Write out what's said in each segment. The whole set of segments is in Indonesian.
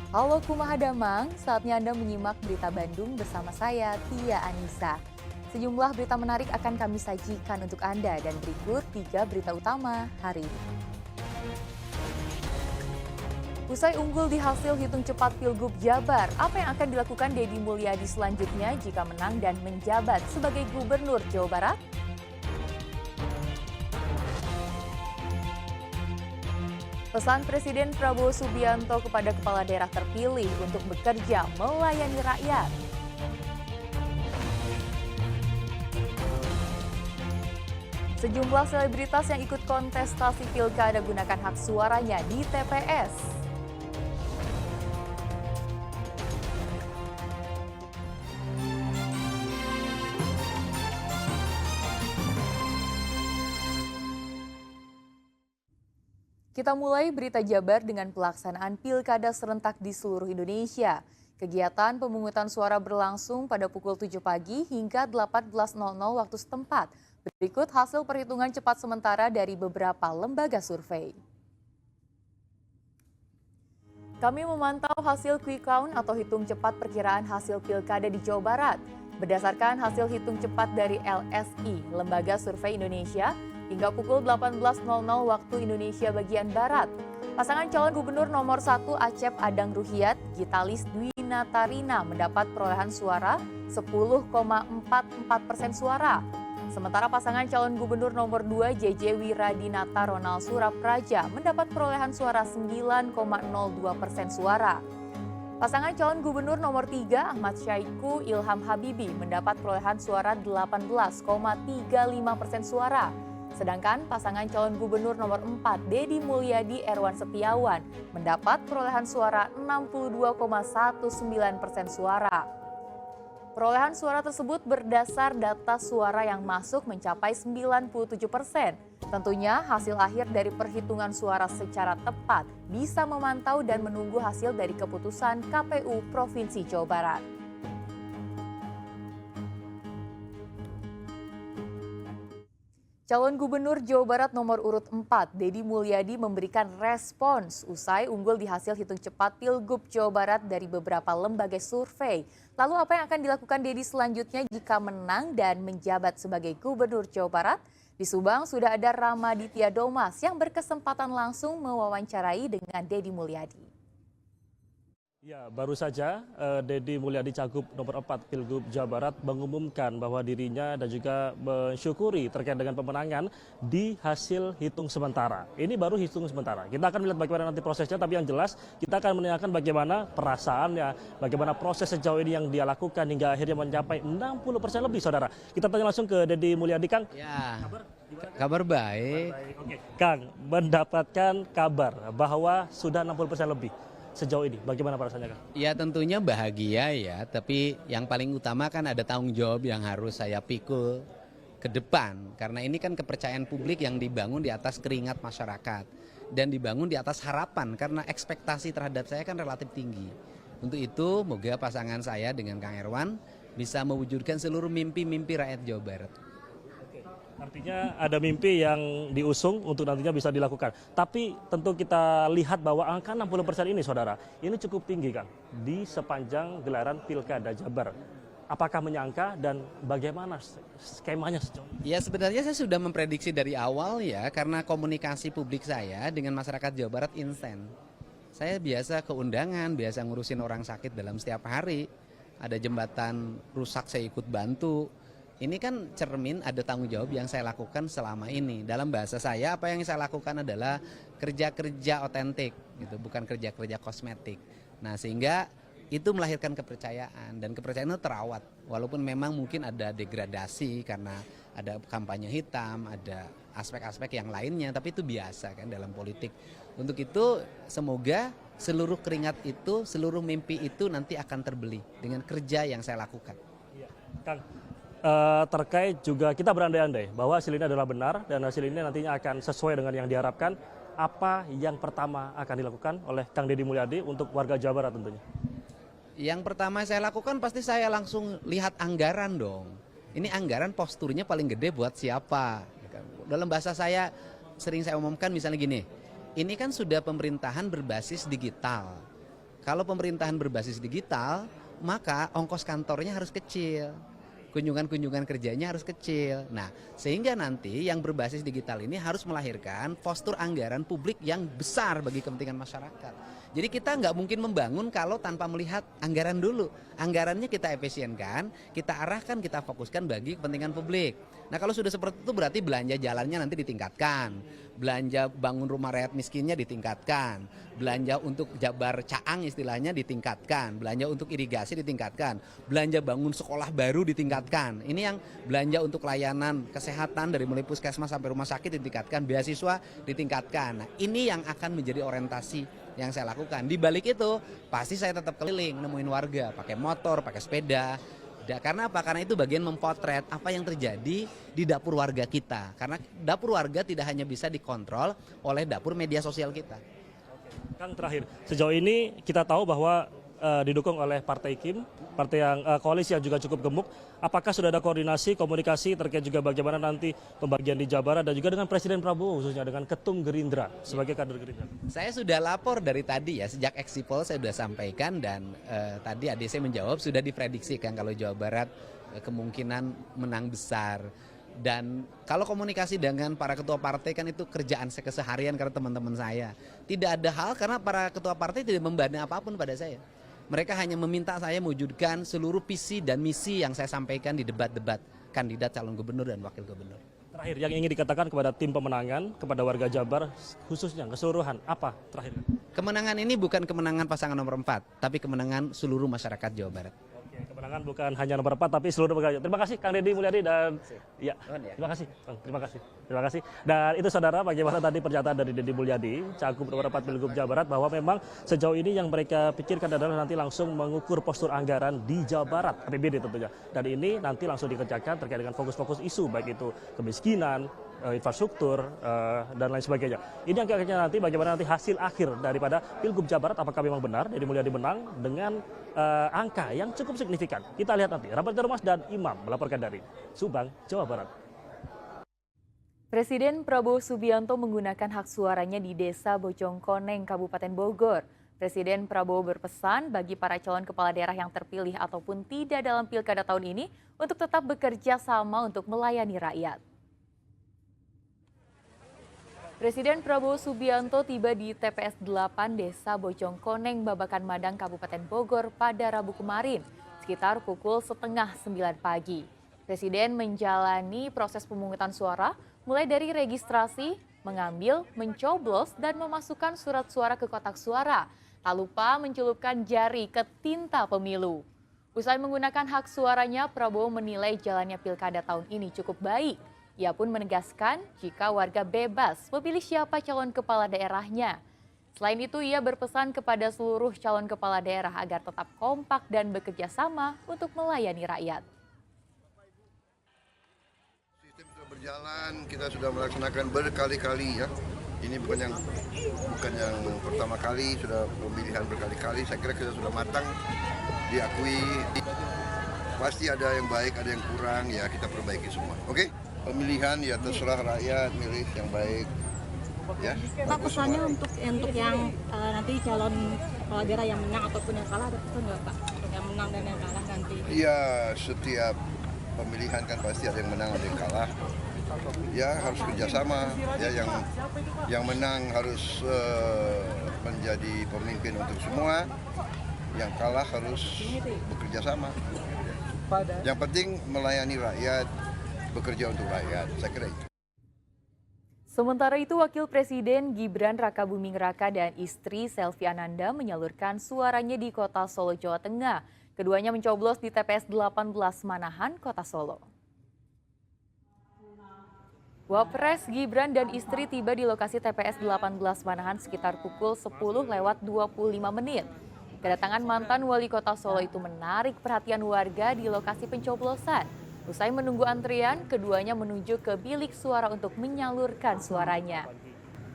Halo Kumaha Damang, saatnya Anda menyimak berita Bandung bersama saya, Tia Anissa. Sejumlah berita menarik akan kami sajikan untuk Anda dan berikut 3 berita utama hari ini. Usai unggul di hasil hitung cepat Pilgub Jabar, apa yang akan dilakukan Deddy Mulyadi selanjutnya jika menang dan menjabat sebagai Gubernur Jawa Barat? Pesan Presiden Prabowo Subianto kepada kepala daerah terpilih untuk bekerja melayani rakyat. Sejumlah selebritas yang ikut kontestasi pilkada gunakan hak suaranya di TPS. Kita mulai berita Jabar dengan pelaksanaan pilkada serentak di seluruh Indonesia. Kegiatan pemungutan suara berlangsung pada pukul 7 pagi hingga 18.00 waktu setempat. Berikut hasil perhitungan cepat sementara dari beberapa lembaga survei. Kami memantau hasil quick count atau hitung cepat perkiraan hasil pilkada di Jawa Barat. Berdasarkan hasil hitung cepat dari LSI, Lembaga Survei Indonesia, hingga pukul 18.00 waktu Indonesia bagian Barat, pasangan calon gubernur nomor 1 Acep Adang Ruhyat, Gitalis Dwi Natarina mendapat perolehan suara 10,44% suara. Sementara pasangan calon gubernur nomor 2 JJ Wiradinata Ronald Surapraja mendapat perolehan suara 9,02% suara. Pasangan calon gubernur nomor 3 Ahmad Syaiqo Ilham Habibi mendapat perolehan suara 18,35% suara. Sedangkan pasangan calon gubernur nomor 4 Deddy Mulyadi Erwan Setiawan mendapat perolehan suara 62,19% suara. Perolehan suara tersebut berdasar data suara yang masuk mencapai 97%. Tentunya hasil akhir dari perhitungan suara secara tepat bisa memantau dan menunggu hasil dari keputusan KPU Provinsi Jawa Barat. Calon Gubernur Jawa Barat nomor urut 4, Deddy Mulyadi memberikan respons usai unggul di hasil hitung cepat Pilgub Jawa Barat dari beberapa lembaga survei. Lalu apa yang akan dilakukan Deddy selanjutnya jika menang dan menjabat sebagai Gubernur Jawa Barat? Di Subang sudah ada Ramaditya Domas yang berkesempatan langsung mewawancarai dengan Deddy Mulyadi. Ya, baru saja Deddy Mulyadi Cagup nomor 4 Pilgub Jawa Barat mengumumkan bahwa dirinya dan juga mensyukuri terkait dengan pemenangan di hasil hitung sementara. Ini baru hitung sementara. Kita akan melihat bagaimana nanti prosesnya, tapi yang jelas kita akan menanyakan bagaimana perasaannya, bagaimana proses sejauh ini yang dia lakukan hingga akhirnya mencapai 60% lebih, saudara. Kita tanya langsung ke Deddy Mulyadi, Kang. Ya, kabar baik. Oke, Kang, mendapatkan kabar bahwa sudah 60% lebih. Sejauh ini, bagaimana perasaannya, Kang? Ya tentunya bahagia ya, tapi yang paling utama kan ada tanggung jawab yang harus saya pikul ke depan. Karena ini kan kepercayaan publik yang dibangun di atas keringat masyarakat. Dan dibangun di atas harapan, karena ekspektasi terhadap saya kan relatif tinggi. Untuk itu, moga pasangan saya dengan Kang Erwan bisa mewujudkan seluruh mimpi-mimpi rakyat Jawa Barat. Artinya ada mimpi yang diusung untuk nantinya bisa dilakukan. Tapi tentu kita lihat bahwa angka 60% ini, saudara, ini cukup tinggi, Kang, di sepanjang gelaran Pilkada Jabar. Apakah menyangka dan bagaimana skemanya sejauh ini? Ya sebenarnya saya sudah memprediksi dari awal ya, karena komunikasi publik saya dengan masyarakat Jawa Barat instan. Saya biasa ke undangan, biasa ngurusin orang sakit dalam setiap hari. Ada jembatan rusak saya ikut bantu. Ini kan cermin ada tanggung jawab yang saya lakukan selama ini. Dalam bahasa saya, apa yang saya lakukan adalah kerja-kerja otentik, gitu, bukan kerja-kerja kosmetik. Nah, sehingga itu melahirkan kepercayaan, dan kepercayaan itu terawat. Walaupun memang mungkin ada degradasi karena ada kampanye hitam, ada aspek-aspek yang lainnya, tapi itu biasa kan dalam politik. Untuk itu, semoga seluruh keringat itu, seluruh mimpi itu nanti akan terbeli dengan kerja yang saya lakukan. Iya, Kang. Terkait juga kita berandai-andai bahwa hasil ini adalah benar dan hasil ini nantinya akan sesuai dengan yang diharapkan. Apa yang pertama akan dilakukan oleh Kang Deddy Mulyadi untuk warga Jawa Barat tentunya? Yang pertama saya lakukan pasti saya langsung lihat anggaran dong. Ini anggaran posturnya paling gede buat siapa? Dalam bahasa saya sering saya umumkan misalnya gini, ini kan sudah pemerintahan berbasis digital. Kalau pemerintahan berbasis digital, maka ongkos kantornya harus kecil. Kunjungan-kunjungan kerjanya harus kecil. Nah, sehingga nanti yang berbasis digital ini harus melahirkan postur anggaran publik yang besar bagi kepentingan masyarakat. Jadi kita nggak mungkin membangun kalau tanpa melihat anggaran dulu. Anggarannya kita efisienkan, kita arahkan, kita fokuskan bagi kepentingan publik. Nah kalau sudah seperti itu berarti belanja jalannya nanti ditingkatkan. Belanja bangun rumah rakyat miskinnya ditingkatkan. Belanja untuk Jabar Caang istilahnya ditingkatkan. Belanja untuk irigasi ditingkatkan. Belanja bangun sekolah baru ditingkatkan. Ini yang belanja untuk layanan kesehatan dari mulai puskesmas sampai rumah sakit ditingkatkan. Beasiswa ditingkatkan. Nah ini yang akan menjadi orientasi yang saya lakukan. Di balik itu pasti saya tetap keliling nemuin warga pakai motor, pakai sepeda. Karena apa? Karena itu bagian mempotret apa yang terjadi di dapur warga kita. Karena dapur warga tidak hanya bisa dikontrol oleh dapur media sosial kita. Kang, terakhir, sejauh ini kita tahu bahwa didukung oleh Partai Kim, partai yang koalisi yang juga cukup gemuk. Apakah sudah ada koordinasi, komunikasi terkait juga bagaimana nanti pembagian di Jawa Barat dan juga dengan Presiden Prabowo khususnya dengan Ketum Gerindra sebagai kader Gerindra? Saya sudah lapor dari tadi ya, sejak Exipol saya sudah sampaikan dan tadi ADC menjawab sudah diprediksikan kalau Jawa Barat kemungkinan menang besar. Dan kalau komunikasi dengan para ketua partai kan itu kerjaan saya keseharian karena teman-teman saya. Tidak ada hal karena para ketua partai tidak membanding apapun pada saya. Mereka hanya meminta saya mewujudkan seluruh visi dan misi yang saya sampaikan di debat-debat kandidat calon gubernur dan wakil gubernur. Terakhir, yang ingin dikatakan kepada tim pemenangan, kepada warga Jabar khususnya keseluruhan, apa terakhir? Kemenangan ini bukan kemenangan pasangan nomor 4, tapi kemenangan seluruh masyarakat Jawa Barat. Kemenangan bukan hanya nomor 4 tapi seluruh pekerja. Terima kasih Kang Deddy Mulyadi dan ya, terima kasih Bang, terima kasih. Dan itu saudara bagaimana tadi pernyataan dari Deddy Mulyadi, cagup nomor 4 Pilgub Jawa Barat bahwa memang sejauh ini yang mereka pikirkan adalah nanti langsung mengukur postur anggaran di Jawa Barat, APBD tentunya. Dan ini nanti langsung dikerjakan terkait dengan fokus-fokus isu baik itu kemiskinan, infrastruktur dan lain sebagainya. Ini yang akhirnya nanti bagaimana nanti hasil akhir daripada Pilgub Jawa Barat, apakah memang benar Deddy Mulyadi menang dengan angka yang cukup signifikan. Kita lihat nanti. Rapat Termas dan Imam melaporkan dari Subang, Jawa Barat. Presiden Prabowo Subianto menggunakan hak suaranya di Desa Bojongkoneng, Kabupaten Bogor. Presiden Prabowo berpesan bagi para calon kepala daerah yang terpilih ataupun tidak dalam pilkada tahun ini untuk tetap bekerja sama untuk melayani rakyat. Presiden Prabowo Subianto tiba di TPS 8 Desa Bojongkoneng, Babakan Madang, Kabupaten Bogor pada Rabu kemarin, sekitar pukul 8:30 pagi. Presiden menjalani proses pemungutan suara, mulai dari registrasi, mengambil, mencoblos, dan memasukkan surat suara ke kotak suara. Tak lupa mencelupkan jari ke tinta pemilu. Usai menggunakan hak suaranya, Prabowo menilai jalannya pilkada tahun ini cukup baik. Ia pun menegaskan jika warga bebas memilih siapa calon kepala daerahnya. Selain itu, ia berpesan kepada seluruh calon kepala daerah agar tetap kompak dan bekerja sama untuk melayani rakyat. Sistem sudah berjalan, kita sudah melaksanakan berkali-kali ya. Ini bukan yang pertama kali, sudah pemilihan berkali-kali. Saya kira kita sudah matang, diakui. Pasti ada yang baik, ada yang kurang, ya kita perbaiki semua. Oke? Pemilihan ya terserah rakyat milih yang baik. Ya, Pak, pesannya untuk yang nanti calon kepala daerah yang menang ataupun yang kalah ada pesan nggak Pak? Untuk yang menang dan yang kalah nanti? Iya, setiap pemilihan kan pasti ada yang menang, ada yang kalah. Ya harus kerjasama. Ya yang menang harus menjadi pemimpin untuk semua. Yang kalah harus bekerja sama. Yang penting melayani rakyat, bekerja untuk rakyat. Saya kira itu. Sementara itu, Wakil Presiden Gibran Rakabuming Raka dan istri Selvi Ananda menyalurkan suaranya di Kota Solo, Jawa Tengah. Keduanya mencoblos di TPS 18 Manahan, Kota Solo. Wapres Gibran dan istri tiba di lokasi TPS 18 Manahan sekitar pukul 10:25 menit. Kedatangan mantan wali kota Solo itu menarik perhatian warga di lokasi pencoblosan. Usai menunggu antrian, keduanya menuju ke bilik suara untuk menyalurkan suaranya.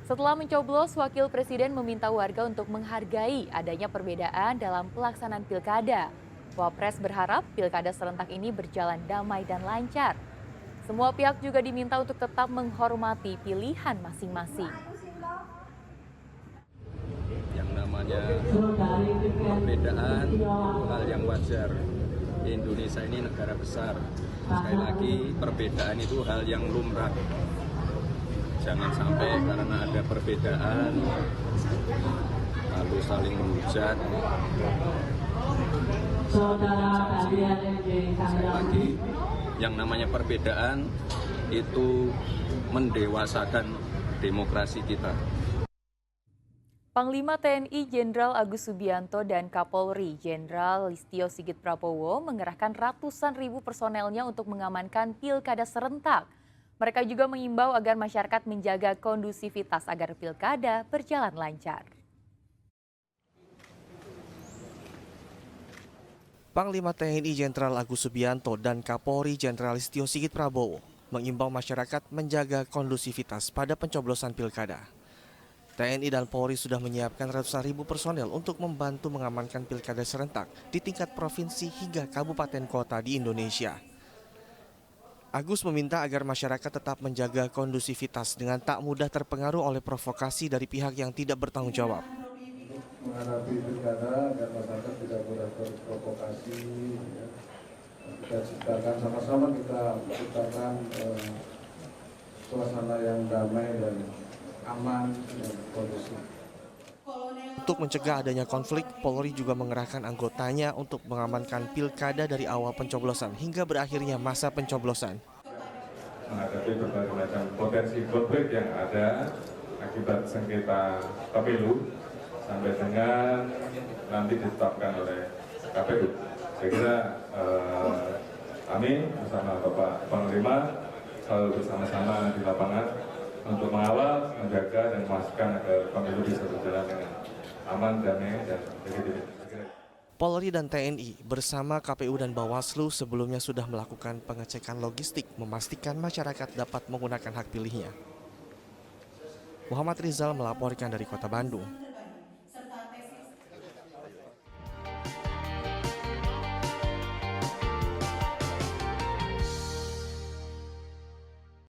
Setelah mencoblos, Wakil Presiden meminta warga untuk menghargai adanya perbedaan dalam pelaksanaan pilkada. Wapres berharap pilkada serentak ini berjalan damai dan lancar. Semua pihak juga diminta untuk tetap menghormati pilihan masing-masing. Yang namanya perbedaan itu hal yang wajar. Indonesia ini negara besar. Sekali lagi, perbedaan itu hal yang lumrah. Jangan sampai karena ada perbedaan lalu saling menghujat, saling mencaci. Sekali lagi, yang namanya perbedaan itu mendewasakan demokrasi kita. Panglima TNI Jenderal Agus Subianto dan Kapolri Jenderal Listio Sigit Prabowo mengerahkan ratusan ribu personelnya untuk mengamankan pilkada serentak. Mereka juga mengimbau agar masyarakat menjaga kondusivitas agar pilkada berjalan lancar. Panglima TNI Jenderal Agus Subianto dan Kapolri Jenderal Listio Sigit Prabowo mengimbau masyarakat menjaga kondusivitas pada pencoblosan pilkada. TNI dan Polri sudah menyiapkan ratusan ribu personel untuk membantu mengamankan pilkada serentak di tingkat provinsi hingga kabupaten kota di Indonesia. Agus meminta agar masyarakat tetap menjaga kondusivitas dengan tak mudah terpengaruh oleh provokasi dari pihak yang tidak bertanggung jawab. Menghadapi pilkada agar masyarakat tidak mudah terprovokasi, ya. Kita ciptakan sama-sama, kita ciptakan suasana yang damai dan aman dan kondusif. Untuk mencegah adanya konflik, Polri juga mengerahkan anggotanya untuk mengamankan pilkada dari awal pencoblosan hingga berakhirnya masa pencoblosan. Menghadapi berbagai macam potensi konflik yang ada akibat sengketa pemilu sampai dengan nanti ditetapkan oleh KPU. Saya kira kami bersama Bapak Panglima selalu bersama-sama di lapangan untuk mengawal, menjaga, dan memastikan agar pemilu bisa berjalan dengan aman, damai, dan legitim. Polri dan TNI bersama KPU dan Bawaslu sebelumnya sudah melakukan pengecekan logistik memastikan masyarakat dapat menggunakan hak pilihnya. Muhammad Rizal melaporkan dari Kota Bandung.